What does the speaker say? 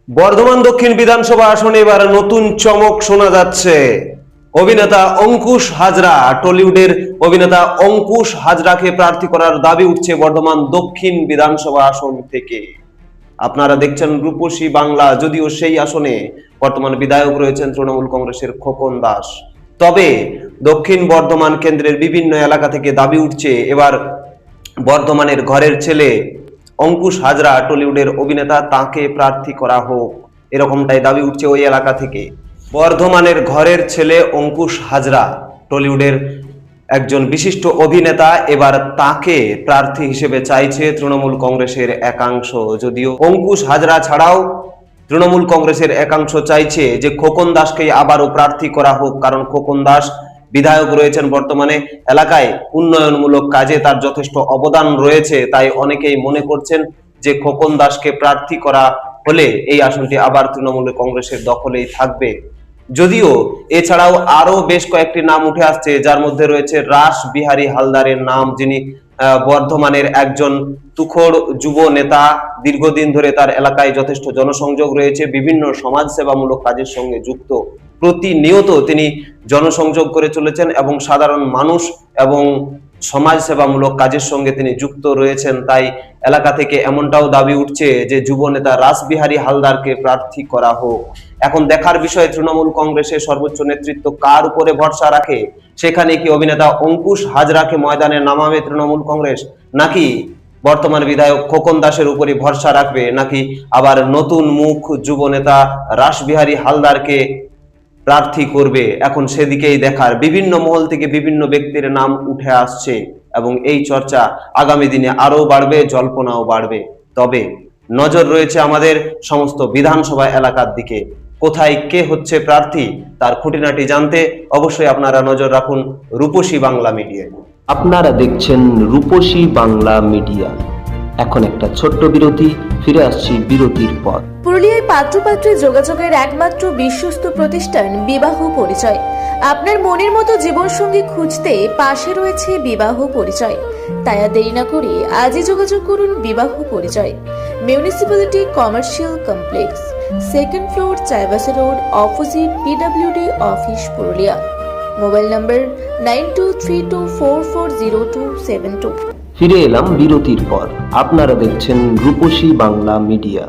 বর্ধমান দক্ষিণ বিধানসভা আসনে এবার নতুন চমক শোনা যাচ্ছে। অভিনেতা অঙ্কুশ হাজরা, টলিউডের অভিনেতা অঙ্কুশ হাজরাকে প্রার্থী করার দাবি উঠছে বর্ধমান দক্ষিণ বিধানসভা আসন থেকে। আপনারা দেখছেন রূপসী বাংলা। যদিও সেই আসনে বর্তমানে বিধায়ক রয়েছেন তৃণমূল কংগ্রেসের খোকন দাস, তবে দক্ষিণ বর্ধমান কেন্দ্রের বিভিন্ন এলাকা থেকে দাবি উঠছে এবার বর্ধমানের ঘরের ছেলে অঙ্কুশ হাজরা, টলিউডের অভিনেতা, তাকে প্রার্থী করা হোক, এরকমটাই দাবি উঠছে ওই এলাকা থেকে। বর্ধমানের ঘরের ছেলে অঙ্কুশ হাজরা, টলিউডের একজন বিশিষ্ট অভিনেতা, এবার তাকে প্রার্থী হিসেবে চাইছে তৃণমূল কংগ্রেসের একাংশ। যদিও অঙ্কুশ হাজরা ছাড়াও তৃণমূল কংগ্রেসের একাংশ চাইছে যে খোকন দাসকেই আবারও প্রার্থী করা হোক, কারণ খোকন দাস বিধায়ক রয়েছেন বর্তমানে, এলাকায় উন্নয়নমূলক কাজে তার যথেষ্ট অবদান রয়েছে। তাই অনেকেই মনে করছেন যে খোকন দাসকে প্রার্থী করা হলে এই আসনটি আবার তৃণমূল কংগ্রেসের দখলেই থাকবে। যদিও এছাড়াও আরো বেশ কয়েকটি নাম উঠে আসছে, যার মধ্যে রয়েছে রাস বিহারী হালদারের নাম, যিনি বর্ধমানের একজন তুখোর যুব নেতা। দীর্ঘদিন ধরে তার এলাকায় যথেষ্ট জনসংযোগ রয়েছে, বিভিন্ন সমাজসেবামূলক কাজের সঙ্গে যুক্ত। প্রতিনিয়ত তিনি জনসংযোগ করে চলেছেন এবং সাধারণ মানুষ এবং সমাজসেবামূলক কাজের সঙ্গে তিনি যুক্ত রয়েছেন। তাই এলাকা থেকে এমনটাও দাবি উঠছে যে যুব নেতা রাসবিহারী হালদারকে প্রার্থী করা হোক। এখন দেখার বিষয় তৃণমূল কংগ্রেসের সর্বোচ্চ নেতৃত্ব কার উপরে ভরসা রাখে। সেখানে কি অভিনেতা অঙ্কুশ হাজরাকে ময়দানে নামাবে তৃণমূল কংগ্রেস, নাকি বর্তমান বিধায়ক খোকন দাসের উপরে ভরসা রাখবে, নাকি আবার নতুন মুখ যুব নেতা রাসবিহারী হালদারকে প্রার্থী করবে। এখন সেদিকেই দেখার। বিভিন্ন মহল থেকে বিভিন্ন ব্যক্তির নাম উঠে আসছে এবং এই চর্চা আগামী দিনে আরো বাড়বে, জল্পনাও বাড়বে। তবে নজর রয়েছে আমাদের সমস্ত বিধানসভা এলাকার দিকে। কোথায় কে হচ্ছে প্রার্থী তার খুঁটিনাটি জানতে অবশ্যই আপনারা নজর রাখুন রূপসী বাংলা মিডিয়ায়। আপনারা দেখছেন রূপসী বাংলা মিডিয়া। এখন একটা ছোট্ট বিরতি, ফিরে আসছি বিরতির পর। পুরুলিয়ায় পাত্রপাত্রী যোগাযোগের একমাত্র বিশ্বস্ত প্রতিষ্ঠান বিবাহ পরিচয়। আপনার মনের মতো জীবনসঙ্গী খুঁজতে পাশে রয়েছে বিবাহ পরিচয়। তাই আর দেরি না করে আজই যোগাযোগ করুন বিবাহ পরিচয়। Municipality commercial complex, second floor, Chaibasa road, opposite PWD office, Purulia. Mobile নম্বর 9232440272। ফিরে এলাম বিরতির পর। আপনারা দেখছেন রূপসী বাংলা মিডিয়া।